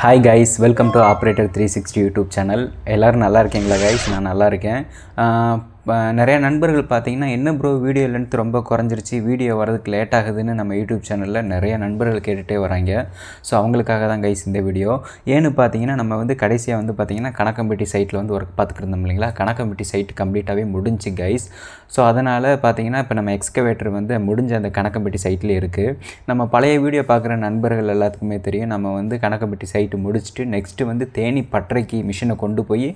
Hi guys, welcome to operator 360 YouTube channel. எல்லோரும் நல்லா இருக்கீங்களா கைஸ்? நான் நல்லா இருக்கேன். நிறைய நண்பர்கள் பார்த்தீங்கன்னா, என்ன ப்ரோ வீடியோ லென்த் ரொம்ப குறைஞ்சிருச்சு, வீடியோ வரதுக்கு லேட் ஆகுதுன்னு நம்ம யூடியூப் சேனலில் நிறைய நண்பர்கள் கேட்டுகிட்டே வராங்க. ஸோ அவங்களுக்காக தான் கைஸ் இந்த வீடியோ. ஏன்னு பார்த்தீங்கன்னா, நம்ம வந்து கடைசியாக வந்து பார்த்திங்கன்னா கணக்கம்பட்டி சைட்டில் வந்து ஒர்க் பார்த்துட்டு இருந்தோம் இல்லைங்களா. கணக்கம்பட்டி சைட் கம்ப்ளீட்டாகவே முடிஞ்சு கைஸ். ஸோ அதனால் பார்த்தீங்கன்னா இப்போ நம்ம எக்ஸ்கவேட்டர் வந்து முடிஞ்ச அந்த கணக்கம்பட்டி சைட்லேயே இருக்குது. நம்ம பழைய வீடியோ பார்க்குற நண்பர்கள் எல்லாத்துக்குமே தெரியும், நம்ம வந்து கணக்கம்பட்டி சைட்டு முடிச்சுட்டு நெக்ஸ்ட்டு வந்து தேனி பட்டறைக்கு மிஷினை கொண்டு போய்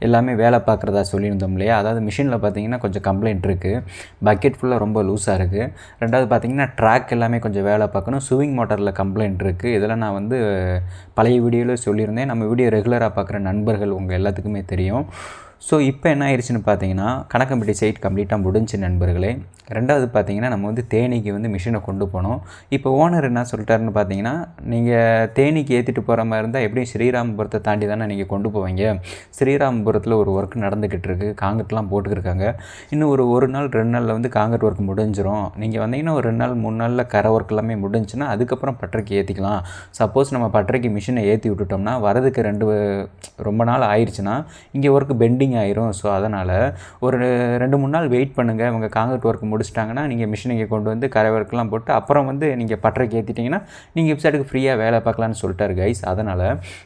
எல்லாமே வேலை பார்க்குறதா சொல்லியிருந்தோம் இல்லையா. அதாவது மிஷினில் பார்த்தீங்கன்னா கொஞ்சம் கம்ப்ளைண்ட் இருக்குது, பக்கெட் ஃபுல்லாக ரொம்ப லூஸாக இருக்குது. ரெண்டாவது பார்த்தீங்கன்னா ட்ராக் எல்லாமே கொஞ்சம் வேலை பார்க்கணும், ஸ்விங் மோட்டரில் கம்ப்ளைண்ட் இருக்குது. இதெல்லாம் நான் வந்து பழைய வீடியோவில் சொல்லியிருந்தேன். நம்ம வீடியோ ரெகுலராக பார்க்குற நண்பர்கள் உங்கள் எல்லாத்துக்குமே தெரியும். ஸோ இப்போ என்ன ஆயிடுச்சுன்னு பார்த்தீங்கன்னா, கணக்கம்பட்டி சைட் கம்ப்ளீட்டாக முடிஞ்சு நண்பர்களே. ரெண்டாவது பார்த்தீங்கன்னா, நம்ம வந்து தேனிக்கு வந்து மிஷினை கொண்டு போனோம். இப்போ ஓனர் என்ன சொல்லிட்டாருன்னு பார்த்தீங்கன்னா, நீங்கள் தேனிக்கு ஏற்றிட்டு போகிற மாதிரி இருந்தால் எப்படியும் ஸ்ரீராமபுரத்தை தாண்டி தானே நீங்கள் கொண்டு போவீங்க. ஸ்ரீராமபுரத்தில் ஒரு ஒர்க் நடந்துக்கிட்டு இருக்குது, காங்கிரட்லாம் போட்டுக்கிருக்காங்க. இன்னும் ஒரு நாள் 2 நாளில் வந்து காங்கிரட் ஒர்க் முடிஞ்சிடும். நீங்கள் வந்தீங்கன்னா ஒரு 2 நாள் 3 நாளில் கரை ஒர்க் எல்லாமே முடிஞ்சுன்னா அதுக்கப்புறம் பட்டறைக்கு ஏற்றிக்கலாம். சப்போஸ் நம்ம பட்டறைக்கு மிஷினை ஏற்றி விட்டுட்டோம்னா வரதுக்கு ரொம்ப நாள் ஆயிடுச்சுன்னா இங்கே ஒர்க்கு பெண்டிங் ஆயிரும். ஸோ அதனால் ஒரு 2-3 நாள் வெயிட் பண்ணுங்கள். அவங்க காங்கிரட் ஒர்க் முடிச்சிட்டாங்கன்னா நீங்கள் மிஷினை கொண்டு வந்து கரை ஒர்க்கெலாம் போட்டு அப்புறம் வந்து நீங்கள் பட்டறைக்கு ஏற்றிட்டிங்கன்னா நீங்கள் வெப்சைட்டுக்கு ஃப்ரீயாக வேலை பார்க்கலான்னு சொல்லிட்டாரு கைஸ். அதனால்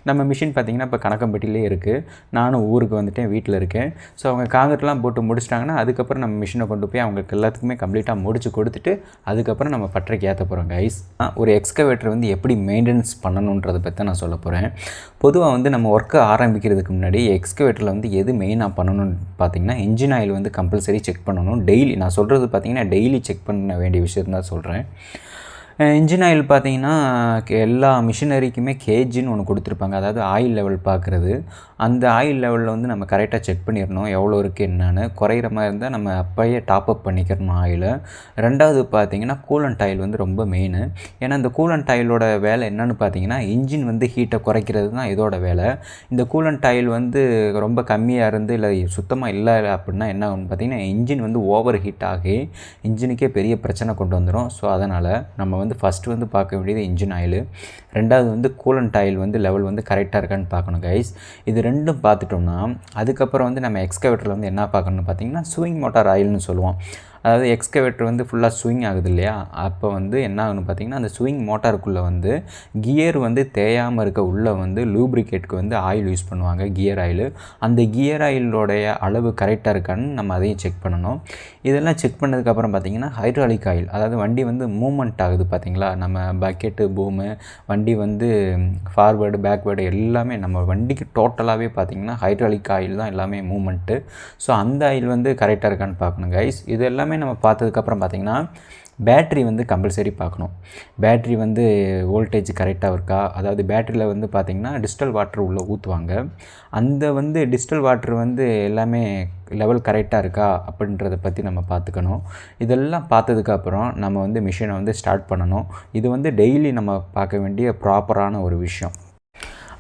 நம்ம மிஷின் பார்த்திங்கன்னா இப்போ கணக்கம்பட்டிலே இருக்குது. நானும் ஊருக்கு வந்துட்டேன், வீட்டில் இருக்கேன். ஸோ அவங்க காங்கிரட்லாம் போட்டு முடிச்சிட்டாங்கன்னா அதுக்கப்புறம் நம்ம மிஷினை கொண்டு போய் அவங்களுக்கு எல்லாத்துக்குமே கம்ப்ளீட்டாக முடிச்சு கொடுத்துட்டு அதுக்கப்புறம் நம்ம பட்டறைக்கு ஏற்ற போகிறோம் கைஸ். ஒரு எக்ஸ்கவேட்டர் வந்து எப்படி மெயின்டெனன்ஸ் பண்ணணுன்றதை பற்றி நான் சொல்ல போகிறேன். பொதுவாக வந்து நம்ம ஒர்க்கை ஆரம்பிக்கிறதுக்கு முன்னாடி எக்ஸ்கவேட்டரில் வந்து எது மெயினாக பண்ணணும்னு பார்த்தீங்கன்னா, இன்ஜின் ஆயில் வந்து கம்பல்சரி செக் பண்ணணும். டெய்லி நான் சொல்கிறது பார்த்தீங்கன்னா டெய்லி செக் பண்ண வேண்டிய விஷயம் தான் சொல்கிறேன். இன்ஜின் ஆயில் பார்த்தீங்கன்னா எல்லா மிஷினரிக்குமே கேஜின்னு ஒன்று கொடுத்துருப்பாங்க, அதாவது ஆயில் லெவல் பார்க்குறது. அந்த ஆயில் லெவலில் வந்து நம்ம கரெக்டாக செக் பண்ணிடணும் எவ்வளோ இருக்குது என்னன்னு. குறையிற மாதிரி இருந்தால் நம்ம அப்போயே டாப்அப் பண்ணிக்கிறணும் ஆயிலை. ரெண்டாவது பார்த்தீங்கன்னா கூலண்ட் ஆயில் வந்து ரொம்ப மெயின். ஏன்னா இந்த கூலண்ட் ஆயிலோட வேலை என்னென்னு பார்த்தீங்கன்னா, இன்ஜின் வந்து ஹீட்டை குறைக்கிறது தான் இதோட வேலை. இந்த கூலண்ட் ஆயில் வந்து ரொம்ப கம்மியாக இருந்து இல்லை சுத்தமாக இல்லை அப்படின்னா என்ன ஆகும்னு பார்த்தீங்கன்னா, இன்ஜின் வந்து ஓவர் ஹீட் ஆகி இன்ஜினுக்கே பெரிய பிரச்சனை கொண்டு வந்துடும். ஸோ அதனால் நம்ம வந்து ஃபஸ்ட்டு வந்து பார்க்க வேண்டியது இன்ஜின் ஆயில். ரெண்டாவது வந்து கூலண்ட் ஆயில் வந்து லெவல் வந்து கரெக்டாக இருக்கான்னு பார்க்கணும் கைஸ். இது ரெண்டும் பார்த்துட்டோம்னா அதுக்கப்புறம் வந்து நம்ம எக்ஸ்கவேட்டரில் வந்து என்ன பார்க்கணும்னு பார்த்தீங்கன்னா, ஸ்விங் மோட்டார் ஆயில்னு சொல்லுவோம். அதாவது எக்ஸ்கவேட்டர் வந்து ஃபுல்லாக ஸ்விங் ஆகுது இல்லையா, அப்போ வந்து என்ன ஆகுன்னு பார்த்தீங்கன்னா, அந்த ஸ்விங் மோட்டாருக்குள்ளே வந்து கியர் வந்து தேயாமல் இருக்க உள்ளே வந்து லூப்ரிகேட்டுக்கு வந்து ஆயில் யூஸ் பண்ணுவாங்க, கியர் ஆயில். அந்த கியர் ஆயிலோடைய அளவு கரெக்டாக இருக்கான்னு நம்ம அதையும் செக் பண்ணணும். இதெல்லாம் செக் பண்ணதுக்கப்புறம் பார்த்திங்கன்னா, ஹைட்ராலிக் ஆயில், அதாவது வண்டி வந்து மூமெண்ட் ஆகுது பார்த்திங்களா, நம்ம பக்கெட்டு பூமு வண்டி வந்து ஃபார்வேர்டு பேக்வேர்டு எல்லாமே நம்ம வண்டிக்கு டோட்டலாகவே பார்த்திங்கன்னா ஹைட்ராலிக் ஆயில் தான் எல்லாமே மூமெண்ட்டு. ஸோ அந்த ஆயில் வந்து கரெக்டாக இருக்கான்னு பார்க்கணும் கைஸ். இது எல்லாமே நம்ம பார்த்ததுக்கப்புறம் பார்த்திங்கன்னா, பேட்ரி வந்து கம்பல்சரி பார்க்கணும். பேட்ரி வந்து வோல்டேஜ் கரெக்டாக இருக்கா, அதாவது பேட்டரியில் வந்து பார்த்திங்கன்னா டிஸ்டில் வாட்டர் உள்ளே ஊற்றுவாங்க. அந்த வந்து டிஸ்டில் வாட்டர் வந்து எல்லாமே லெவல் கரெக்டாக இருக்கா அப்படின்றத பற்றி நம்ம பார்த்துக்கணும். இதெல்லாம் பார்த்ததுக்கப்புறம் நம்ம வந்து மிஷினை வந்து ஸ்டார்ட் பண்ணணும். இது வந்து டெய்லி நம்ம பார்க்க வேண்டிய ப்ராப்பரான ஒரு விஷயம்.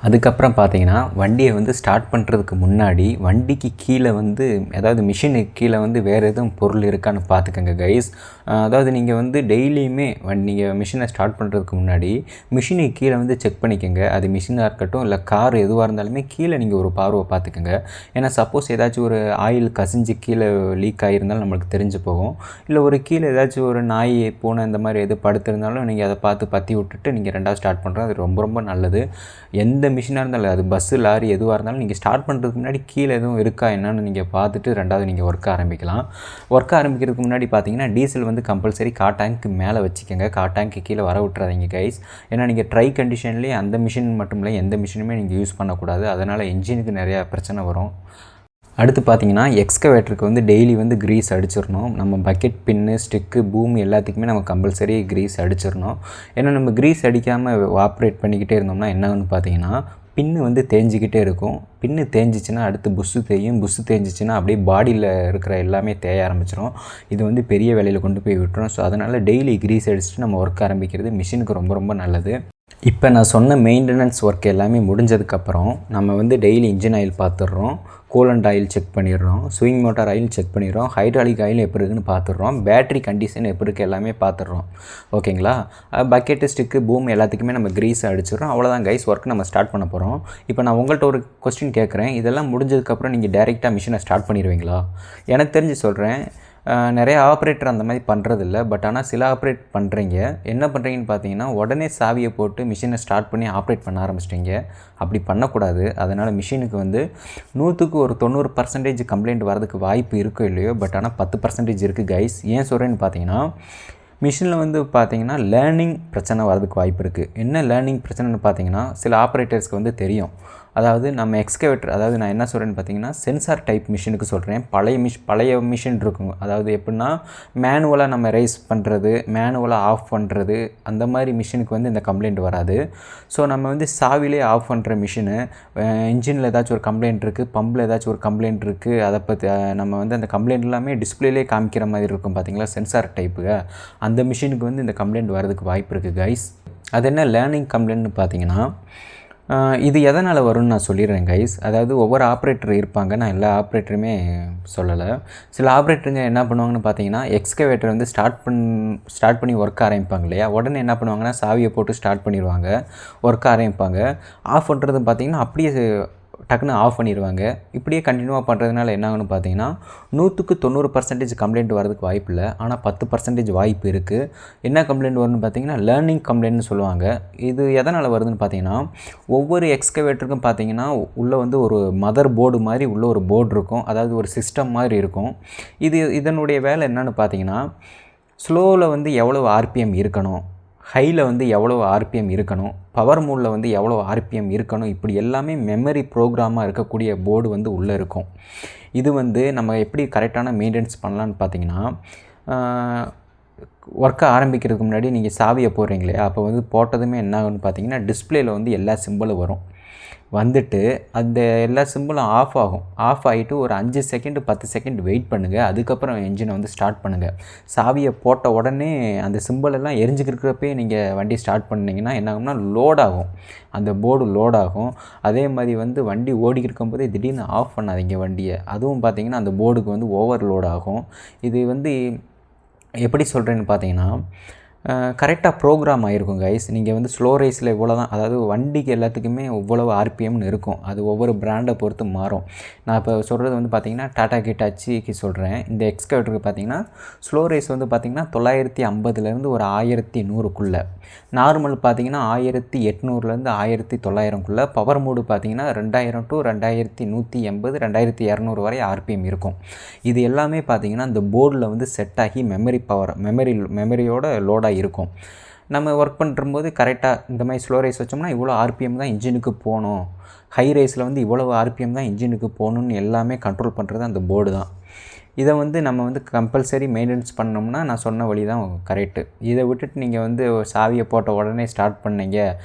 அதுக்கப்புறம் பார்த்தீங்கன்னா, வண்டியை வந்து ஸ்டார்ட் பண்ணுறதுக்கு முன்னாடி வண்டிக்கு கீழே வந்து, அதாவது மிஷினுக்கு கீழே வந்து வேறு எதுவும் பொருள் இருக்கான்னு பார்த்துக்கங்க கைஸ். அதாவது நீங்கள் வந்து டெய்லியுமே நீங்கள் மிஷினை ஸ்டார்ட் பண்ணுறதுக்கு முன்னாடி மிஷினுக்கு கீழே வந்து செக் பண்ணிக்கோங்க. அது மிஷினாக இருக்கட்டும் இல்லை கார் எதுவாக இருந்தாலுமே கீழே நீங்கள் ஒரு பார்வை பார்த்துக்கோங்க. ஏன்னா சப்போஸ் ஏதாச்சும் ஒரு ஆயில் கசிஞ்சு கீழே லீக் ஆகியிருந்தாலும் நம்மளுக்கு தெரிஞ்சு போகும். இல்லை ஒரு கீழே ஏதாச்சும் ஒரு நாய் பூனை இந்த மாதிரி எது படுத்திருந்தாலும் நீங்கள் அதை பார்த்து பற்றி விட்டுட்டு நீங்கள் ரெண்டாவது ஸ்டார்ட் பண்ணுறது அது ரொம்ப ரொம்ப நல்லது. எந்த மிஷினாக இருந்தாலும், அது பஸ்ஸு லாரி எதுவாக இருந்தாலும் நீங்கள் ஸ்டார்ட் பண்ணுறதுக்கு முன்னாடி கீழே எதுவும் இருக்கா என்னன்னு நீங்கள் பார்த்துட்டு ரெண்டாவது நீங்கள் ஒர்க் ஆரம்பிக்கலாம். ஒர்க் ஆரம்பிக்கிறதுக்கு முன்னாடி பார்த்தீங்கன்னா, டீசல் வந்து கம்பல்சரி கார் டேங்க்கு மேலே வச்சுக்கோங்க. கார் டேங்க்கு கீழே வர விட்டுறாதீங்க கைஸ். ஏன்னா நீங்கள் ட்ரை கண்டிஷன்லேயே அந்த மிஷின் மட்டும் இல்லை எந்த மிஷினுமே நீங்கள் யூஸ் பண்ணக்கூடாது. அதனால் இன்ஜினுக்கு நிறையா பிரச்சனை வரும். அடுத்து பார்த்தீங்கன்னா, எக்ஸ்கவேட்டருக்கு வந்து டெய்லி வந்து க்ரீஸ் அடிச்சிடணும். நம்ம பக்கெட் பின்னு ஸ்டிக்கு பூமி எல்லாத்துக்குமே நம்ம கம்பல்சரி க்ரீஸ் அடிச்சிடணும். ஏன்னா நம்ம க்ரீஸ் அடிக்காமல் ஆப்ரேட் பண்ணிக்கிட்டே இருந்தோம்னா என்னன்னு பார்த்தீங்கன்னா, பின்னு வந்து தேஞ்சிக்கிட்டே இருக்கும். பின்னு தேஞ்சிச்சின்னா அடுத்து புஷ்ஷு தேயும், புஷ்ஷு தேஞ்சிச்சின்னா அப்படியே பாடியில் இருக்கிற எல்லாமே தேய ஆரம்பிச்சிடும். இது வந்து பெரிய வேலையில் கொண்டு போய் விட்டுரும். ஸோ அதனால் டெய்லி க்ரீஸ் அடிச்சுட்டு நம்ம ஒர்க் ஆரம்பிக்கிறது மிஷினுக்கு ரொம்ப ரொம்ப நல்லது. இப்போ நான் சொன்ன மெயின்டெனன்ஸ் ஒர்க் எல்லாமே முடிஞ்சதுக்கப்புறம் நம்ம வந்து டெய்லி இன்ஜின் ஆயில் பார்த்துடுறோம், கூலண்ட் ஆயில் செக் பண்ணிடுறோம், ஸ்விங் மோட்டார் ஆயில் செக் பண்ணிடுறோம், ஹைட்ராலிக் ஆயில் எப்படி இருக்குன்னு பார்த்துடுறோம், பேட்டரி கண்டிஷன் எப்படி இருக்குது எல்லாமே பார்த்துடுறோம். ஓகேங்களா? பக்கெட்டு ஸ்டிக்கு பூம் எல்லாத்துக்குமே நம்ம க்ரீஸ் அடிச்சிடுறோம். அவ்வளோதான் கைஸ், ஒர்க் நம்ம ஸ்டார்ட் பண்ண போகிறோம். இப்போ நான் உங்கள்கிட்ட ஒரு கொஸ்டின் கேட்குறேன், இதெல்லாம் முடிஞ்சதுக்கப்புறம் நீங்கள் டேரெக்டாக மிஷினை ஸ்டார்ட் பண்ணிடுவீங்களா? எனக்கு தெரிஞ்சு சொல்கிறேன், நிறைய ஆப்ரேட்டர் அந்த மாதிரி பண்ணுறதில்ல. பட் ஆனால் சில ஆப்ரேட் பண்ணுறீங்க. என்ன பண்ணுறீங்கன்னு பார்த்தீங்கன்னா, உடனே சாவியை போட்டு மிஷினை ஸ்டார்ட் பண்ணி ஆப்ரேட் பண்ண ஆரம்பிச்சிட்டிங்க. அப்படி பண்ணக்கூடாது. அதனால் மிஷினுக்கு வந்து 100க்கு ஒரு 90% கம்ப்ளைண்ட் வரதுக்கு வாய்ப்பு இருக்கோ இல்லையோ, பட் ஆனால் 10% இருக்குது கைஸ். ஏன் சொல்கிறேன்னு பார்த்தீங்கன்னா, மிஷினில் வந்து பார்த்தீங்கன்னா லேர்னிங் பிரச்சனை வரதுக்கு வாய்ப்பு இருக்குது. என்ன லேர்னிங் பிரச்சனைன்னு பார்த்தீங்கன்னா, சில ஆப்ரேட்டர்ஸ்க்கு வந்து தெரியும். அதாவது நம்ம எக்ஸ்கவேட்டர், அதாவது நான் என்ன சொல்கிறேன்னு பார்த்தீங்கன்னா, சென்சார் டைப் மிஷினுக்கு சொல்கிறேன். பழைய மிஷின் இருக்குங்க. அதாவது எப்படின்னா, மேனுவலாக நம்ம ரைஸ் பண்ணுறது, மேனுவலாக ஆஃப் பண்ணுறது, அந்த மாதிரி மிஷினுக்கு வந்து இந்த கம்ப்ளைண்ட் வராது. ஸோ நம்ம வந்து சாவிலே ஆஃப் பண்ணுற மிஷினு, இன்ஜினில் ஏதாச்சும் ஒரு கம்ப்ளைண்ட் இருக்குது, பம்பில் ஏதாச்சும் ஒரு கம்ப்ளைண்ட் இருக்குது, அதை பற்றி நம்ம வந்து அந்த கம்ப்ளைண்ட் எல்லாமே டிஸ்பிளேலே காமிக்கிற மாதிரி இருக்கும் பார்த்தீங்களா, சென்சார் டைப்பு. அந்த மிஷினுக்கு வந்து இந்த கம்ப்ளைண்ட் வரதுக்கு வாய்ப்பு இருக்குது கைஸ். அது என்ன லேர்னிங் கம்ப்ளைண்ட்னு பார்த்தீங்கன்னா, இது எதனால் வரும்னு நான் சொல்லிடுறேன் கைஸ். அதாவது ஒவ்வொரு ஆப்ரேட்டர் இருப்பாங்க, நான் எல்லா ஆப்ரேட்டருமே சொல்லலை. சில ஆப்ரேட்டருங்க என்ன பண்ணுவாங்கன்னு பார்த்தீங்கன்னா, எக்ஸ்கவேட்டர் வந்து ஸ்டார்ட் பண்ணி ஒர்க் ஆரம்பிப்பாங்க இல்லையா, உடனே என்ன பண்ணுவாங்கன்னா சாவியை போட்டு ஸ்டார்ட் பண்ணிடுவாங்க, ஒர்க் ஆரம்பிப்பாங்க. ஆஃப் பண்ணுறது பார்த்தீங்கன்னா அப்படியே டக்குன்னு ஆஃப் பண்ணிடுவாங்க. இப்படியே கண்டினியூவாக பண்ணுறதுனால என்ன ஆகுன்னு பார்த்தீங்கன்னா, 100க்கு 90% கம்ப்ளைண்ட் வரதுக்கு வாய்ப்பு இல்லை. ஆனால் 10% வாய்ப்பு இருக்குது. என்ன கம்ப்ளைண்ட் வரும்னு பார்த்தீங்கன்னா, லேர்னிங் கம்ப்ளைண்ட்னு சொல்லுவாங்க. இது எதனால் வருதுன்னு பார்த்தீங்கன்னா, ஒவ்வொரு எக்ஸ்கவேட்டருக்கும் பார்த்தீங்கன்னா உள்ளே வந்து ஒரு மதர் போர்டு மாதிரி உள்ள ஒரு போர்டு இருக்கும். அதாவது ஒரு சிஸ்டம் மாதிரி இருக்கும். இதனுடைய வேலை என்னன்னு பார்த்தீங்கன்னா, ஸ்லோவில் வந்து எவ்வளோ ஆர்பிஎம் இருக்கணும், ஹையில் வந்து எவ்வளோ ஆர்பிஎம் இருக்கணும், பவர் மோடில் வந்து எவ்வளோ ஆர்பிஎம் இருக்கணும், இப்படி எல்லாமே மெமரி ப்ரோக்ராமாக இருக்கக்கூடிய போர்டு வந்து உள்ளே இருக்கும். இது வந்து நம்ம எப்படி கரெக்டான மெயின்டெனன்ஸ் பண்ணலான்னு பார்த்தீங்கன்னா, ஒர்க்கை ஆரம்பிக்கிறதுக்கு முன்னாடி நீங்கள் சாவியை போடுறீங்களே, அப்போ வந்து போட்டதுமே என்ன ஆகுன்னு பார்த்தீங்கன்னா, டிஸ்பிளேயில் வந்து எல்லா சிம்பிளும் வரும். வந்துட்டு அந்த எல்லா சிம்பிளும் ஆஃப் ஆகும். ஆஃப் ஆகிட்டு ஒரு 5 செகண்டு 10 செகண்ட் வெயிட் பண்ணுங்கள். அதுக்கப்புறம் என்ஜினை வந்து ஸ்டார்ட் பண்ணுங்கள். சாவியை போட்ட உடனே அந்த சிம்பிளெல்லாம் எரிஞ்சுக்கிறப்பே நீங்கள் வண்டி ஸ்டார்ட் பண்ணிங்கன்னா என்ன ஆகும்னா, லோட் ஆகும், அந்த போர்டு லோட் ஆகும். அதே மாதிரி வந்து வண்டி ஓடிக்கிருக்கும்போதே திடீர்னு ஆஃப் பண்ணாதீங்க வண்டியை. அதுவும் பார்த்திங்கன்னா அந்த போர்டுக்கு வந்து ஓவர்லோட் ஆகும். இது வந்து எப்படி சொல்கிறேன்னு பார்த்தீங்கன்னா, கரெக்டாக ப்ரோக்ராம் ஆகிருக்கும் கைஸ். நீங்கள் வந்து ஸ்லோ ரேஸில் இவ்வளோ தான், அதாவது வண்டிக்கு எல்லாத்துக்குமே இவ்வளவு ஆர்பிஎம்னு இருக்கும். அது ஒவ்வொரு பிராண்டை பொறுத்து மாறும். நான் இப்போ சொல்கிறது வந்து பார்த்திங்கன்னா டாடா ஹிட்டாச்சிக்கு சொல்கிறேன். இந்த எக்ஸ்கவேட்டருக்கு பார்த்திங்கன்னா ஸ்லோ ரேஸ் வந்து பார்த்திங்கன்னா 950லேருந்து ஒரு 1100க்குள்ளே, நார்மல் பார்த்திங்கன்னா 1800லேருந்து 1900க்குள்ளே, பவர் மோடு பார்த்திங்கன்னா 2000 to 2180 2200 வரை ஆர்பிஎம் இருக்கும். இது எல்லாமே பார்த்திங்கன்னா இந்த போர்டில் வந்து செட் ஆகி மெமரியோட லோடாக இருக்கும். நம்ம ஒர்க் பண்ணும்போது கரெக்டாக இந்த மாதிரி ஸ்லோ ரேஸ் வச்சோம்னா இவ்வளோ ஆர்பிஎம் தான் இன்ஜினுக்கு போகணும், ஹை ரேஸில் வந்து இவ்வளவு ஆர்பிஎம் தான் இன்ஜினுக்கு போகணுன்னு எல்லாமே கண்ட்ரோல் பண்ணுறது அந்த போர்டு தான். இதை வந்து நம்ம வந்து கம்பல்சரி மெயின்டெனன்ஸ் பண்ணோம்னா நான் சொன்ன வழி தான் கரெக்டு. இதை விட்டுட்டு நீங்கள் வந்து சாவியை போட்ட உடனே ஸ்டார்ட் பண்ணீங்க,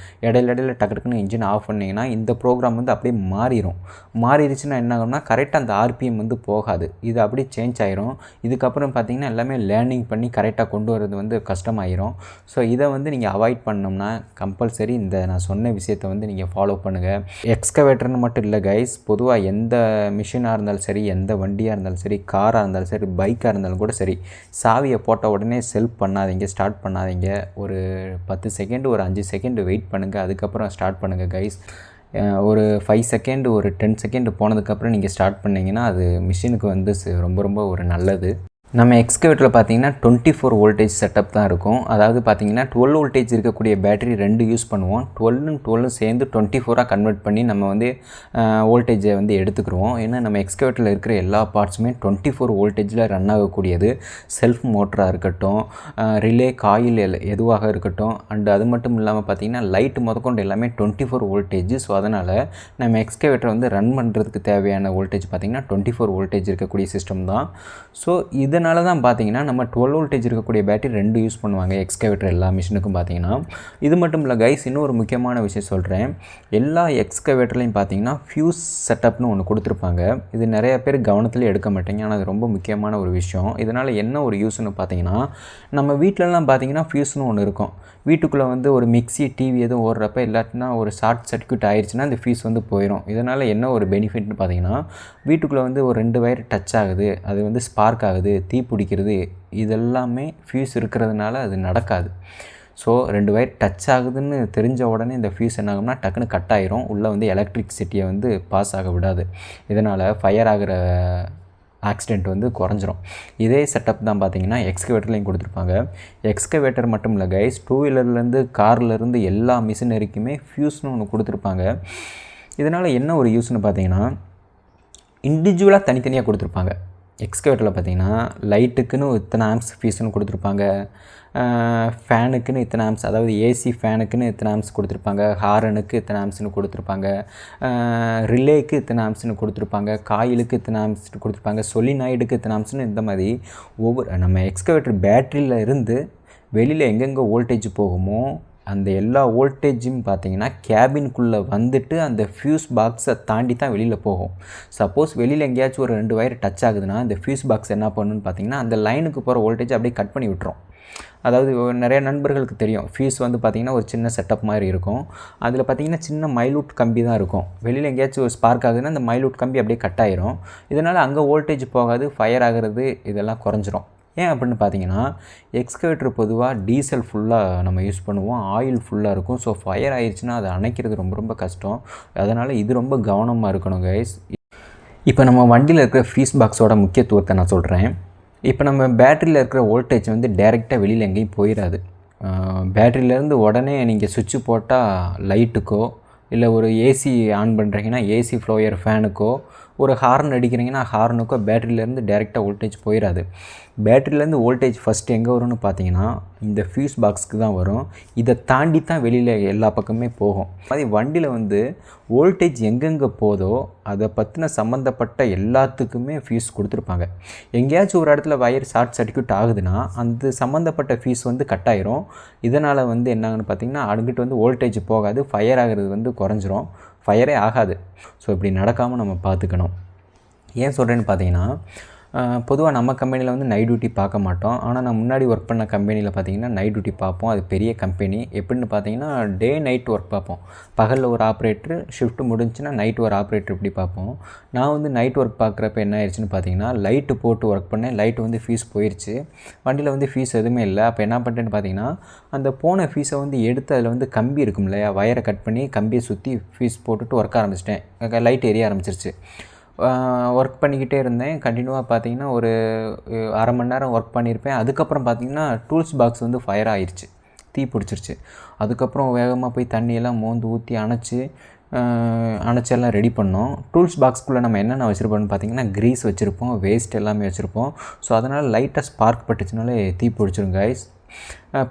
இடையில டக்குன்னு இன்ஜின் ஆஃப் பண்ணிங்கன்னா இந்த ப்ரோக்ராம் வந்து அப்படியே மாறிடுச்சுன்னா என்ன ஆகும்னா, கரெக்டாக அந்த ஆர்பிஎம் வந்து போகாது. இது அப்படியே சேஞ்ச் ஆயிரும். இதுக்கப்புறம் பார்த்திங்கன்னா எல்லாமே லேர்னிங் பண்ணி கரெக்டாக கொண்டு வரது வந்து கஷ்டமாயிரும். ஸோ இதை வந்து நீங்கள் அவாய்ட் பண்ணோம்னா கம்பல்சரி இந்த நான் சொன்ன விஷயத்தை வந்து நீங்கள் ஃபாலோ பண்ணுங்கள். எக்ஸ்கவேட்டர்னு மட்டும் இல்லை கைஸ், பொதுவாக எந்த மிஷினாக இருந்தாலும் சரி, எந்த வண்டியாக இருந்தாலும் சரி, காராக இருந்தாலும் சரி, பைக்காக இருந்தாலும் கூட சரி, சாவியை போட்ட உடனே செல்ஃப் பண்ணாதீங்க, ஸ்டார்ட் பண்ணாதீங்க. ஒரு 10 செகண்ட் ஒரு 5 செகண்ட் வெயிட் பண்ணுங்கள், அதுக்கப்புறம் ஸ்டார்ட் பண்ணுங்கள் கைஸ். ஒரு 5 செகண்ட் ஒரு 10 செகண்ட் போனதுக்கப்புறம் நீங்கள் ஸ்டார்ட் பண்ணிங்கன்னா அது மிஷினுக்கு வந்து ரொம்ப ஒரு நல்லது. நம்ம எக்ஸ்கவேட்டரில் பார்த்தீங்கன்னா 24 வோல்டேஜ் செட்டப் தான் இருக்கும். அதாவது பார்த்தீங்கன்னா 12 வோல்டேஜ் இருக்கக்கூடிய பேட்டரி 2 யூஸ் பண்ணுவோம். 12 சேர்ந்து 24ஆக கன்வெர்ட் பண்ணி நம்ம வந்து வோல்டேஜை வந்து எடுத்துக்கிடுவோம். ஏன்னா நம்ம எக்ஸ்கவேட்டரில் இருக்கிற எல்லா பார்ட்ஸுமே 24 வோல்டேஜில் ரன் ஆகக்கூடியது. செல்ஃப் மோட்டராக இருக்கட்டும், ரிலே காயில் எதுவாக இருக்கட்டும், அண்டு அது மட்டும் இல்லாமல் பார்த்தீங்கன்னா லைட்டு முதற்கொண்டு எல்லாமே 24 வோல்டேஜ். ஸோ அதனால் நம்ம எக்ஸ்கவேட்டரை வந்து ரன் பண்ணுறதுக்கு தேவையான வோல்டேஜ் பார்த்திங்கன்னா 24 வோல்டேஜ் இருக்கக்கூடிய சிஸ்டம் தான். ஸோ இதனால தான் பார்த்தீங்கன்னா நம்ம 12 வோல்டேஜ் இருக்கக்கூடிய பேட்டரி 2 யூஸ் பண்ணுவாங்க எக்ஸ்கவேட்டர் எல்லா மிஷினுக்கும் பார்த்தீங்கன்னா. இது மட்டும் இல்லை கைஸ், இன்னொரு முக்கியமான விஷயம் சொல்கிறேன். எல்லா எக்ஸ்கவேட்டர்லையும் பார்த்தீங்கன்னா ஃபியூஸ் செட்டப்னு ஒன்று கொடுத்துருப்பாங்க. இது நிறைய பேர் கவனத்தில் எடுக்க மாட்டேங்க, ஆனால் அது ரொம்ப முக்கியமான ஒரு விஷயம். இதனால் என்ன ஒரு யூஸ்னு பார்த்தீங்கன்னா, நம்ம வீட்டிலலாம் பார்த்தீங்கன்னா ஃபியூஸ்னு ஒன்று இருக்கும். வீட்டுக்குள்ளே வந்து ஒரு மிக்ஸி டிவி எதுவும் ஓடுறப்ப இல்லாட்டினா ஒரு ஷார்ட் சர்க்யூட் ஆயிடுச்சுன்னா அந்த ஃபியூஸ் வந்து போயிடும். இதனால் என்ன ஒரு பெனிஃபிட்னு பார்த்தீங்கன்னா, வீட்டுக்குள்ளே வந்து ஒரு 2 வயர் டச் ஆகுது, அது வந்து ஸ்பார்க் ஆகுது, தீ பிடிக்கிறது, இதெல்லாமே ஃபியூஸ் இருக்கிறதுனால அது நடக்காது. ஸோ 2 வயர் டச் ஆகுதுன்னு தெரிஞ்ச உடனே இந்த ஃபியூஸ் என்ன ஆகும்னா டக்குன்னு கட் ஆயிரும். உள்ளே வந்து எலக்ட்ரிசிட்டியை வந்து பாஸ் ஆக விடாது. இதனால் ஃபயர் ஆகிற ஆக்சிடெண்ட் வந்து குறைஞ்சிரும். இதே செட்டப் தான் பார்த்தீங்கன்னா எக்ஸ்கவேட்டர்லையும் கொடுத்துருப்பாங்க. எக்ஸ்கவேட்டர் மட்டும் இல்லை கைஸ், 2 வீலர்லேருந்து கார்லேருந்து எல்லா மிஷினரிக்குமே ஃபியூஸ்னு ஒன்று கொடுத்துருப்பாங்க. இதனால் என்ன ஒரு யூஸ்னு பார்த்தீங்கன்னா, இண்டிவிஜுவலாக தனித்தனியாக கொடுத்துருப்பாங்க. எக்ஸ்கவேட்டரில் பார்த்தீங்கன்னா லைட்டுக்குன்னு இத்தனை ஆம்ப்ஸ் ஃபியூஸ்னு கொடுத்துருப்பாங்க, ஃபேனுக்குன்னு இத்தனை ஆம்ப்ஸ், அதாவது ஏசி ஃபேனுக்குன்னு இத்தனை ஆம்ப்ஸ் கொடுத்துருப்பாங்க, ஹாரனுக்கு இத்தனை ஆம்ப்ஸ்னு கொடுத்துருப்பாங்க, ரிலேக்கு இத்தனை ஆம்ப்ஸ்னு கொடுத்துருப்பாங்க, காயிலுக்கு இத்தனை ஆம்ப்ஸ்னு கொடுத்துருப்பாங்க, சொலினாய்டுக்கு இத்தனை ஆம்ப்ஸ்னு இந்த மாதிரி ஒவ்வொரு நம்ம எக்ஸ்கவேட்டர் பேட்டரியில் இருந்து வெளியில் எங்கெங்கே வோல்டேஜ் போகுமோ அந்த எல்லா வோல்டேஜும் பார்த்தீங்கன்னா கேபின்குள்ளே வந்துட்டு அந்த ஃபியூஸ் பாக்ஸை தாண்டி தான் வெளியில் போகும். சப்போஸ் வெளியில் எங்கேயாச்சும் ஒரு 2 வயர் டச் ஆகுதுன்னா இந்த ஃபியூஸ் பாக்ஸ் என்ன பண்ணுன்னு பார்த்தீங்கன்னா அந்த லைனுக்கு போகிற வோல்டேஜ் அப்படியே கட் பண்ணி விட்டுரும். அதாவது நிறைய நண்பர்களுக்கு தெரியும், ஃபியூஸ் வந்து பார்த்திங்கன்னா ஒரு சின்ன செட்டப் மாதிரி இருக்கும். அதில் பார்த்திங்கன்னா சின்ன மைலூட் கம்பி தான் இருக்கும். வெளியில் எங்கேயாச்சும் ஸ்பார்க் ஆகுதுன்னா அந்த மைலூட் கம்பி அப்படியே கட் ஆயிரும். இதனால் அங்கே வோல்டேஜ் போகாது, ஃபயர் ஆகிறது இதெல்லாம் குறைஞ்சிரும். ஏன் அப்படின்னு பார்த்தீங்கன்னா, எக்ஸ்கவேட்டர் பொதுவாக டீசல் ஃபுல்லாக நம்ம யூஸ் பண்ணுவோம், ஆயில் ஃபுல்லாக இருக்கும். ஸோ ஃபயர் ஆயிடுச்சுன்னா அதை அணைக்கிறது ரொம்ப ரொம்ப கஷ்டம். அதனால் இது ரொம்ப கவனமாக இருக்கணும் கைஸ். இப்போ நம்ம வண்டியில் இருக்கிற ஃபியூஸ் பாக்ஸோட முக்கியத்துவத்தை நான் சொல்கிறேன். இப்போ நம்ம பேட்டரியில் இருக்கிற வோல்டேஜ் வந்து டைரெக்டாக வெளியில் எங்கேயும் போயிடாது. பேட்டரியிலேருந்து உடனே நீங்கள் சுவிட்சு போட்டால் லைட்டுக்கோ இல்லை ஒரு ஏசி ஆன் பண்ணுறீங்கன்னா ஏசி ஃப்ளோயர் ஃபேனுக்கோ ஒரு ஹார்ன் அடிக்கிறீங்கன்னா ஹார்னுக்கோ பேட்டரியிலேருந்து டைரெக்டாக வோல்டேஜ் போயிடாது. பேட்டரியிலேருந்து வோல்டேஜ் ஃபஸ்ட்டு எங்கே வரும்னு பார்த்தீங்கன்னா இந்த ஃபியூஸ் பாக்ஸ்க்கு தான் வரும். இதை தாண்டி தான் வெளியில் எல்லா பக்கமே போகும். அது வண்டியில் வந்து வோல்டேஜ் எங்கெங்கே போதோ அதை பற்றின சம்மந்தப்பட்ட எல்லாத்துக்குமே ஃபியூஸ் கொடுத்துருப்பாங்க. எங்கேயாச்சும் ஒரு இடத்துல வயர் ஷார்ட் சர்க்யூட் ஆகுதுன்னா அந்த சம்மந்தப்பட்ட ஃபியூஸ் வந்து கட் ஆயிரும். இதனால் வந்து என்னாகன்னு பார்த்தீங்கன்னா அங்கிட்டு வந்து வோல்டேஜ் போகாது, ஃபயர் ஆகிறது வந்து குறைஞ்சிரும், ஃபயரே ஆகாது. ஸோ இப்படி நடக்காமல் நம்ம பார்த்துக்கணும். ஏன் சொல்கிறேன்னு பார்த்தீங்கன்னா, பொதுவாக நம்ம கம்பெனியில் வந்து நைட் டியூட்டி பார்க்க மாட்டோம். ஆனால் நான் முன்னாடி ஒர்க் பண்ண கம்பெனியில் பார்த்தீங்கன்னா நைட் டியூட்டி பார்ப்போம். அது பெரிய கம்பெனி. எப்படின்னு பார்த்தீங்கன்னா டே நைட் ஒர்க் பார்ப்போம். பகலில் ஒரு ஆப்ரேட்டர், ஷிஃப்ட் முடிஞ்சுன்னா நைட் ஒரு ஆப்ரேட்டர் இப்படி பார்ப்போம். நான் வந்து நைட் ஒர்க் பார்க்குறப்ப என்ன ஆயிடுச்சுன்னு பார்த்தீங்கன்னா, லைட்டு போட்டு ஒர்க் பண்ணேன். லைட்டு வந்து ஃபீஸ் போயிடுச்சு. வண்டியில் வந்து ஃபீஸ் எதுவுமே இல்லை. அப்போ என்ன பண்ணிட்டேன்னு பார்த்தீங்கன்னா, அந்த போன ஃபீஸை வந்து எடுத்து அதில் வந்து கம்பி இருக்கும் இல்லையா, வயரை கட் பண்ணி கம்பியை சுற்றி ஃபீஸ் போட்டுட்டு ஒர்க் ஆரம்பிச்சிட்டேன். லைட் எரிய ஆரம்பிச்சிருச்சு. ஒர்க் பண்ணிக்கிட்டே இருந்தேன். கண்டினியூவாக பார்த்தீங்கன்னா ஒரு அரை மணி நேரம் ஒர்க் பண்ணியிருப்பேன். அதுக்கப்புறம் பார்த்தீங்கன்னா டூல்ஸ் பாக்ஸ் வந்து ஃபயர் ஆயிடுச்சு, தீ பிடிச்சிருச்சு. அதுக்கப்புறம் வேகமாக போய் தண்ணியெல்லாம் மோந்து ஊற்றி அணைச்செல்லாம் ரெடி பண்ணோம். டூல்ஸ் பாக்ஸ்க்குள்ளே நம்ம என்னென்ன வச்சுருப்போம்னு பார்த்தீங்கன்னா க்ரீஸ் வச்சுருப்போம், வேஸ்ட் எல்லாமே வச்சுருப்போம். ஸோ அதனால் லைட்டாக ஸ்பார்க் பட்டுச்சுனாலே தீ பிடிச்சிரும் கைஸ்.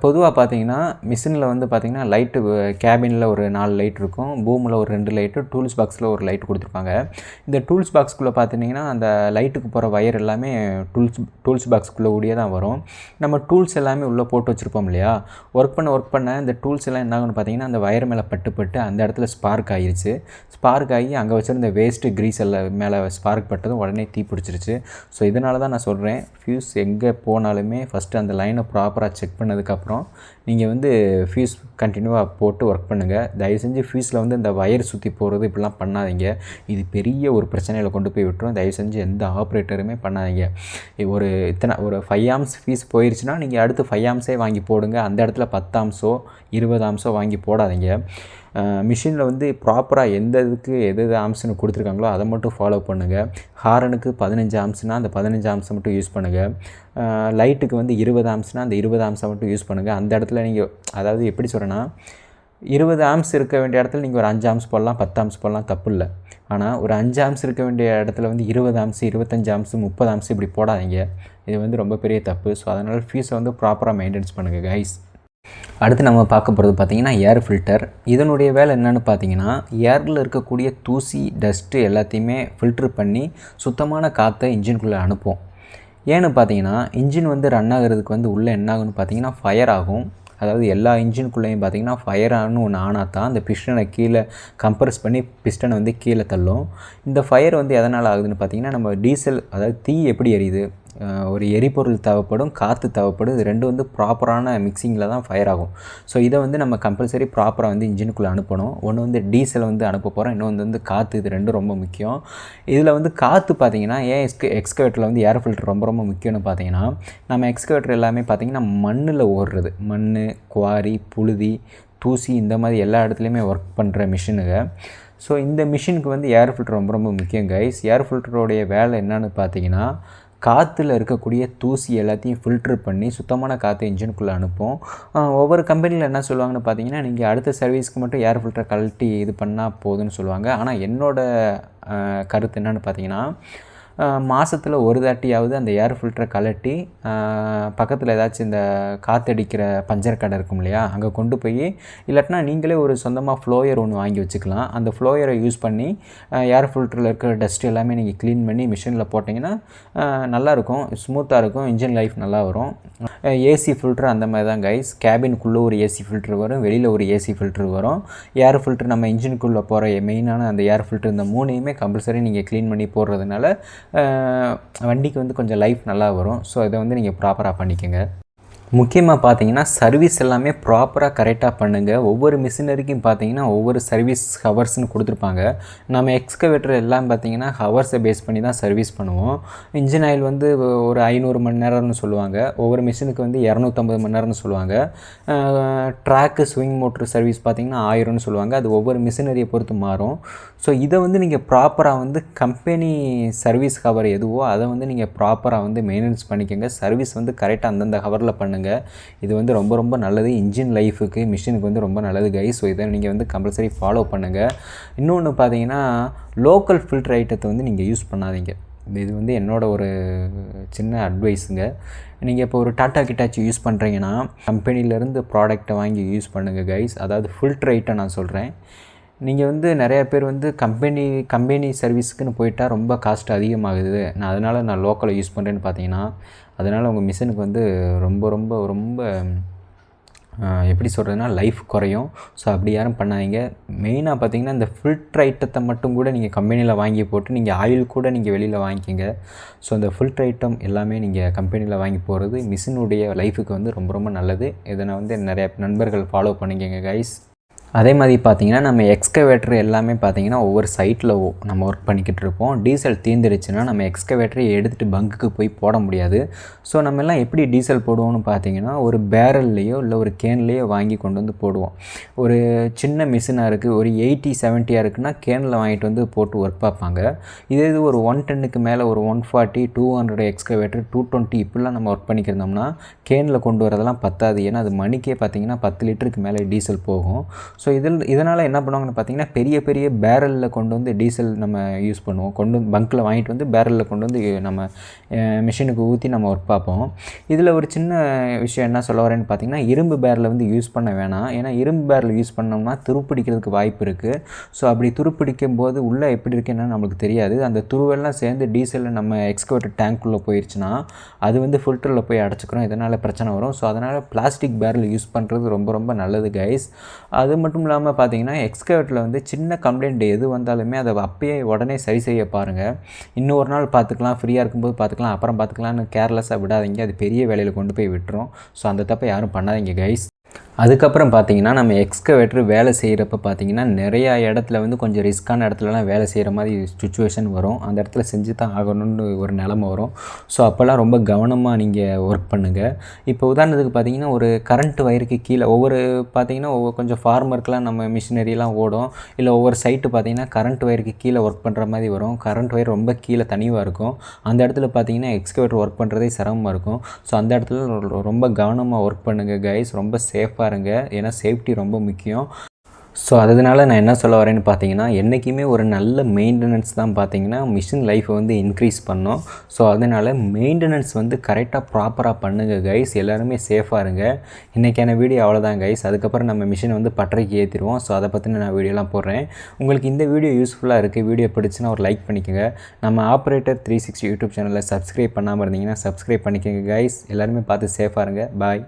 பொதுவாக பார்த்தீங்கன்னா மிஷினில் வந்து பார்த்திங்கன்னா லைட்டு கேபினில் ஒரு 4 லைட் இருக்கும், பூமில் ஒரு 2 லைட்டு, டூல்ஸ் பாக்ஸில் ஒரு லைட் கொடுத்துருப்பாங்க. இந்த டூல்ஸ் பாக்ஸ்க்குள்ளே பார்த்திங்கன்னா அந்த லைட்டுக்கு போகிற வயர் எல்லாமே டூல்ஸ் பாக்ஸ்க்குள்ளே ஊடியே தான் வரும். நம்ம டூல்ஸ் எல்லாமே உள்ளே போட்டு வச்சுருப்போம் இல்லையா, ஒர்க் பண்ண இந்த டூல்ஸ் எல்லாம் என்ன ஆகுன்னு பார்த்தீங்கன்னா அந்த வயர் மேலே பட்டு அந்த இடத்துல ஸ்பார்க் ஆகிருச்சு. ஸ்பார்க் ஆகி அங்கே வச்சுருந்த வேஸ்ட்டு க்ரீஸ் எல்லாம் மேலே ஸ்பார்க் பட்டதும் உடனே தீ பிடிச்சிருச்சு. ஸோ இதனால தான் நான் சொல்கிறேன், ஃபியூஸ் எங்கே போனாலுமே ஃபஸ்ட்டு அந்த லைனை ப்ராப்பராக செக் பண்ணதுக்கப்புறம் நீங்கள் வந்து ஃபியூஸ் கண்டினியூவாக போட்டு ஒர்க் பண்ணுங்கள். தயவு செஞ்சு ஃபியூஸில் வந்து இந்த வயர் சுற்றி போகிறது இப்படிலாம் பண்ணாதீங்க. இது பெரிய ஒரு பிரச்சனையில் கொண்டு போய் விட்டுரும். தயவு செஞ்சு எந்த ஆப்ரேட்டருமே பண்ணாதீங்க. ஒரு 5 ஆம்ஸ் ஃபீஸ் போயிடுச்சுன்னா நீங்கள் அடுத்து 5 ஆம்ஸே வாங்கி போடுங்க. அந்த இடத்துல 10 ஆம்ஸோ 20 ஆம்ஸோ வாங்கி போடாதீங்க. மிஷினில் வந்து ப்ராப்பராக எந்த இதுக்கு எது ஆம்ஸ்னு கொடுத்துருக்காங்களோ அதை மட்டும் ஃபாலோ பண்ணுங்கள். ஹாரனுக்கு 15 ஆம்ஸ்னால் அந்த 15 ஆம்ஸை மட்டும் யூஸ் பண்ணுங்கள். லைட்டுக்கு வந்து 20 ஆம்ஸ்னால் அந்த 20 ஆம்ஸை மட்டும் யூஸ் பண்ணுங்கள். அந்த இடத்துல நீங்கள், அதாவது எப்படி சொல்கிறேன்னா, 20 ஆம்ஸ் இருக்க வேண்டிய இடத்துல நீங்கள் ஒரு 5 ஆம்ஸ் போடலாம், 10 ஆம்ஸ் போடலாம், தப்பு இல்லை. ஆனால் ஒரு 5 ஆம்ஸ் இருக்க வேண்டிய இடத்துல வந்து 20 ஆம்ஸ், 25 ஆம்ஸ், 30 ஆம்ஸ் இப்படி போடாதீங்க. இது வந்து ரொம்ப பெரிய தப்பு. ஸோ அதனால் ஃபீஸை வந்து ப்ராப்பராக மெயின்டைன்ஸ் பண்ணுங்கள் கைஸ். அடுத்து நம்ம பார்க்க போகிறது பார்த்திங்கன்னா ஏர் ஃபில்டர். இதனுடைய வேலை என்னென்னு பார்த்தீங்கன்னா, ஏரில் இருக்கக்கூடிய தூசி, டஸ்ட்டு எல்லாத்தையுமே ஃபில்ட்ரு பண்ணி சுத்தமான காற்றை இன்ஜின்குள்ளே அனுப்பும். ஏன்னு பார்த்தீங்கன்னா, இன்ஜின் வந்து ரன் ஆகிறதுக்கு வந்து உள்ளே என்ன ஆகுன்னு பார்த்தீங்கன்னா ஃபயர் ஆகும். அதாவது எல்லா இன்ஜின்குள்ளேயும் பார்த்திங்கன்னா ஃபயரானு ஒன்று ஆனால் தான் அந்த பிஸ்டனை கீழே கம்ப்ரஸ் பண்ணி பிஸ்டனை வந்து கீழே தள்ளும். இந்த ஃபயர் வந்து எதனால் ஆகுதுன்னு பார்த்திங்கன்னா, நம்ம டீசல், அதாவது தீ எப்படி எரியுது, ஒரு எரிபொருள் தேவைப்படும், காற்று தேவைப்படும். இது ரெண்டும் வந்து ப்ராப்பரான மிக்சிங்கில் தான் ஃபயர் ஆகும். ஸோ இதை வந்து நம்ம கம்பல்சரி ப்ராப்பராக வந்து இன்ஜினுக்குள்ளே அனுப்பணும். ஒன்று வந்து டீசலை வந்து அனுப்ப போகிறோம், இன்னொன்று வந்து காற்று. இது ரெண்டும் ரொம்ப முக்கியம். இதில் வந்து காற்று பார்த்திங்கன்னா ஏன் எக்ஸ்கவேட்டரில் வந்து ஏர் ஃபில்டர் ரொம்ப ரொம்ப முக்கியம்னு பார்த்தீங்கன்னா, நம்ம எக்ஸ்கவேட்டர் எல்லாமே பார்த்திங்கன்னா மண்ணில் ஓடுறது, மண், குவாரி, புழுதி, தூசி இந்த மாதிரி எல்லா இடத்துலையுமே ஒர்க் பண்ணுற மிஷினுங்க. ஸோ இந்த மிஷினுக்கு வந்து ஏர் ஃபில்டர் ரொம்ப ரொம்ப முக்கியம் கைஸ். ஏர் ஃபில்டருடைய வேலை என்னன்னு பார்த்தீங்கன்னா, காற்றுல இருக்கக்கூடிய தூசி எல்லாத்தையும் ஃபில்ட்ரு பண்ணி சுத்தமான காற்று இன்ஜினுக்குள்ளே அனுப்பும். ஒவ்வொரு கம்பெனியில் என்ன சொல்லுவாங்கன்னு பார்த்தீங்கன்னா, நீங்கள் அடுத்த சர்வீஸ்க்கு மட்டும் ஏர் ஃபில்டரை கழட்டி இது பண்ணால் போதும்னு சொல்லுவாங்க. ஆனால் என்னோடய கருத்து என்னென்னு பார்த்தீங்கன்னா, மாதத்தில் ஒரு தாட்டியாவது அந்த ஏர் ஃபில்டரை கழட்டி பக்கத்தில் ஏதாச்சும் இந்த காற்றடிக்கிற பஞ்சர் கடை இருக்கும் இல்லையா, அங்கே கொண்டு போய் இல்லாட்டினா நீங்களே ஒரு சொந்தமாக ஃப்ளோயர் ஒன்று வாங்கி வச்சுக்கலாம். அந்த ஃப்ளோயரை யூஸ் பண்ணி ஏர் ஃபில்டரில் இருக்கிற டஸ்ட் எல்லாமே நீங்கள் க்ளீன் பண்ணி மிஷினில் போட்டிங்கன்னா நல்லாயிருக்கும், ஸ்மூத்தாக இருக்கும், இன்ஜின் லைஃப் நல்லா வரும். ஏசி ஃபில்ட்ரு அந்த மாதிரி தான் கைஸ். கேபினுக்குள்ளே ஒரு ஏசி ஃபில்ட்ரு வரும், வெளியில் ஒரு ஏசி ஃபில்ட்ரு வரும். ஏர் ஃபில்ட்ரு நம்ம இன்ஜினுக்குள்ளே போகிற மெயினான அந்த ஏர் ஃபில்ட்ரு, இந்த மூணையுமே கம்பல்சரி நீங்கள் க்ளீன் பண்ணி போடுறதுனால வண்டிக்கு வந்து கொஞ்சம் லைஃப் நல்லா வரும். ஸோ இதை வந்து நீங்கள் ப்ராப்பராக பண்ணிக்கோங்க. முக்கியமாக பார்த்தீங்கன்னா சர்வீஸ் எல்லாமே ப்ராப்பராக கரெக்டாக பண்ணுங்கள். ஒவ்வொரு மிஷினரிக்கும் பார்த்தீங்கன்னா ஒவ்வொரு சர்வீஸ் ஹவர்ஸ்னு கொடுத்துருப்பாங்க. நம்ம எக்ஸ்கவேட்டர் எல்லாம் பார்த்தீங்கன்னா ஹவர்ஸை பேஸ் பண்ணி தான் சர்வீஸ் பண்ணுவோம். இன்ஜின் ஆயில் வந்து ஒரு 500 மணி நேரம்னு சொல்லுவாங்க, ஒவ்வொரு மிஷினுக்கு வந்து 250 மணி நேரம்னு சொல்லுவாங்க. ட்ராக்கு ஸ்விங் மோட்ரு சர்வீஸ் பார்த்திங்கன்னா 1000ன்னு சொல்லுவாங்க. அது ஒவ்வொரு மிஷினரியை பொறுத்து மாறும். ஸோ இதை வந்து நீங்கள் ப்ராப்பராக வந்து கம்பெனி சர்வீஸ் ஹவர் எதுவோ அதை வந்து நீங்கள் ப்ராப்பராக வந்து மெயின்டெனன்ஸ் பண்ணிக்கோங்க. சர்வீஸ் வந்து கரெக்டாக அந்தந்த ஹவரில் பண்ணுங்கள். இது வந்து ரொம்ப ரொம்ப நல்லது, இன்ஜின் லைஃபுக்கு, மிஷினுக்கு வந்து ரொம்ப நல்லது கைஸ். ஸோ இதை நீங்கள் வந்து கம்பல்சரி ஃபாலோ பண்ணுங்கள். இன்னொன்று பார்த்தீங்கன்னா, லோக்கல் ஃபில்டர் ஐட்டத்தை வந்து நீங்கள் யூஸ் பண்ணாதீங்க. இது வந்து என்னோடய ஒரு சின்ன அட்வைஸுங்க. நீங்கள் இப்போ ஒரு டாட்டா கிட்டாச்சி யூஸ் பண்ணுறீங்கன்னா கம்பெனிலேருந்து ப்ராடக்டை வாங்கி யூஸ் பண்ணுங்கள் கைஸ். அதாவது ஃபில்டர் ஐட்டம் நான் சொல்கிறேன். நீங்கள் வந்து நிறையா பேர் வந்து கம்பெனி சர்வீஸுக்குன்னு போயிட்டால் ரொம்ப காஸ்ட் அதிகமாகுது, அதனால் நான் லோக்கலை யூஸ் பண்ணுறேன்னு பார்த்தீங்கன்னா, அதனால் உங்கள் மிஷினுக்கு வந்து ரொம்ப ரொம்ப ரொம்ப எப்படி சொல்கிறதுனா லைஃப் குறையும். ஸோ அப்படி யாரும் பண்ணாதீங்க. மெயினாக பார்த்தீங்கன்னா இந்த ஃபில்டர் ஐட்டத்தை மட்டும் கூட நீங்கள் கம்பெனியில் வாங்கி போட்டு நீங்கள் ஆயில் கூட நீங்கள் வெளியில் வாங்கிக்கிங்க. ஸோ இந்த ஃபில்டர் ஐட்டம் எல்லாமே நீங்கள் கம்பெனியில் வாங்கி போகிறது மிஷினுடைய லைஃபுக்கு வந்து ரொம்ப ரொம்ப நல்லது. இதை நான் வந்து நிறைய நண்பர்கள் ஃபாலோ பண்ணிக்கங்க கைஸ். அதே மாதிரி பார்த்திங்கன்னா நம்ம எக்ஸ்கவேட்டர் எல்லாமே பார்த்திங்கன்னா ஒவ்வொரு சைட்டில் நம்ம ஒர்க் பண்ணிக்கிட்டு இருப்போம். டீசல் தீர்ந்துடுச்சுன்னா நம்ம எக்ஸ்கவேட்டரை எடுத்துகிட்டு பங்குக்கு போய் போட முடியாது. ஸோ நம்ம எல்லாம் எப்படி டீசல் போடுவோம்னு பார்த்திங்கன்னா ஒரு பேரல்லையோ இல்லை ஒரு கேன்லேயோ வாங்கி கொண்டு வந்து போடுவோம். ஒரு சின்ன மிஷினாக இருக்குது, ஒரு 80-70 இருக்குன்னா கேனில் வாங்கிட்டு வந்து போட்டு ஒர்க் பார்ப்பாங்க. இதே இது ஒரு 110க்கு மேலே ஒரு 140, 200 எக்ஸ்கவேட்டர் 220 இப்படிலாம் நம்ம ஒர்க் பண்ணிக்கிறோம்னா கேனில் கொண்டு வரதெல்லாம் பத்தாது. ஏன்னா அது மணிக்கே பார்த்திங்கன்னா 10 லிட்டருக்கு மேலே டீசல் போகும். ஸோ இதனால் என்ன பண்ணுவாங்கன்னு பார்த்தீங்கன்னா பெரிய பெரிய பேரலில் கொண்டு வந்து டீசல் நம்ம யூஸ் பண்ணுவோம். கொண்டு வந்து பங்க்கில் வாங்கிட்டு வந்து பேரலில் கொண்டு வந்து நம்ம மிஷினுக்கு ஊற்றி நம்ம ஒர்க் பார்ப்போம். இதில் ஒரு சின்ன விஷயம் என்ன சொல்ல வரேன்னு பார்த்தீங்கன்னா, இரும்பு பேரலை வந்து யூஸ் பண்ண வேணாம். ஏன்னா இரும்பு பேரல் யூஸ் பண்ணோம்னா துருப்பிடிக்கிறதுக்கு வாய்ப்பு இருக்குது. ஸோ அப்படி துருப்பிடிக்கும் போது உள்ளே எப்படி இருக்குன்னு நம்மளுக்கு தெரியாது. அந்த துருவெல்லாம் சேர்ந்து டீசலில் நம்ம எக்ஸ்கவேட்டர் டேங்க்குள்ளே போயிடுச்சுன்னா அது வந்து ஃபில்டரில் போய் அடைச்சிக்கிறோம். இதனால் பிரச்சனை வரும். ஸோ அதனால் பிளாஸ்டிக் பேரல் யூஸ் பண்ணுறது ரொம்ப ரொம்ப நல்லது கைஸ். அது மட்டும் இல்லாமல் பார்த்தீங்கன்னா எக்ஸ்கவேட்டரில் வந்து சின்ன கம்ப்ளைண்ட் எது வந்தாலுமே அதை அப்பயே உடனே சரி செய்ய பாருங்கள். இன்னொரு நாள் பார்த்துக்கலாம், ஃப்ரீயாக இருக்கும்போது பார்த்துக்கலாம், அப்புறம் பார்த்துக்கலான்னு கேர்லெஸ்ஸாக விடாதீங்க. அது பெரிய வேலையில் கொண்டு போய் விட்டுரும். ஸோ அந்த தப்பை யாரும் பண்ணாதீங்க கைஸ். அதுக்கப்புறம் பார்த்திங்கன்னா நம்ம எக்ஸ்கவேட்டர் வேலை செய்கிறப்ப பார்த்திங்கன்னா நிறையா இடத்துல வந்து கொஞ்சம் ரிஸ்க்கான இடத்துலலாம் வேலை செய்கிற மாதிரி சுச்சுவேஷன் வரும். அந்த இடத்துல செஞ்சு தான் ஆகணும்னு ஒரு நிலமை வரும். ஸோ அப்போல்லாம் ரொம்ப கவனமாக நீங்கள் ஒர்க் பண்ணுங்கள். இப்போ உதாரணத்துக்கு பார்த்திங்கன்னா ஒரு கரண்ட் வயருக்கு கீழே பார்த்திங்கன்னா கொஞ்சம் ஃபார்மருக்கெலாம் நம்ம மிஷினரியெலாம் ஓடும். இல்லை ஒவ்வொரு சைட்டு பார்த்திங்கன்னா கரண்ட் வயருக்கு கீழே ஒர்க் பண்ணுற மாதிரி வரும். கரண்ட் வயர் ரொம்ப கீழே தனிவாக இருக்கும். அந்த இடத்துல பார்த்திங்கன்னா எக்ஸ்கவேட்டர் ஒர்க் பண்ணுறதே சிரமமாக இருக்கும். ஸோ அந்த இடத்துல ரொம்ப கவனமாக ஒர்க் பண்ணுங்கள் கைஸ். ரொம்ப சேஃபாக இருங்க. ஏன்னா சேஃப்டி ரொம்ப முக்கியம். ஸோ அதனால நான் என்ன சொல்ல வரேன்னு பார்த்தீங்கன்னா, என்றைக்குமே ஒரு நல்ல மெயின்டெனன்ஸ் தான் பார்த்தீங்கன்னா மிஷின் லைஃப்பை வந்து இன்க்ரீஸ் பண்ணோம். ஸோ அதனால் மெயின்டெனன்ஸ் வந்து கரெக்டாக ப்ராப்பராக பண்ணுங்கள் கைஸ். எல்லாருமே சேஃபாக இருங்க. இன்றைக்கான வீடியோ அவ்வளோதான் கைஸ். அதுக்கப்புறம் நம்ம மிஷினை வந்து பட்டறைக்கு ஏற்றிடுவோம். ஸோ அதை பற்றின நான் வீடியோலாம் போடுறேன். உங்களுக்கு இந்த வீடியோ யூஸ்ஃபுல்லாக இருக்குது, வீடியோ பிடிச்சுன்னா ஒரு லைக் பண்ணிக்கோங்க. நம்ம ஆப்ரேட்டர் 360 யூடியூப் சேனலில் சப்ஸ்கிரைப் பண்ணாமல் இருந்தீங்கன்னா சப்ஸ்கிரைப் பண்ணிக்கோங்க கைஸ். எல்லாருமே பார்த்து சேஃபாக இருங்க. பாய்.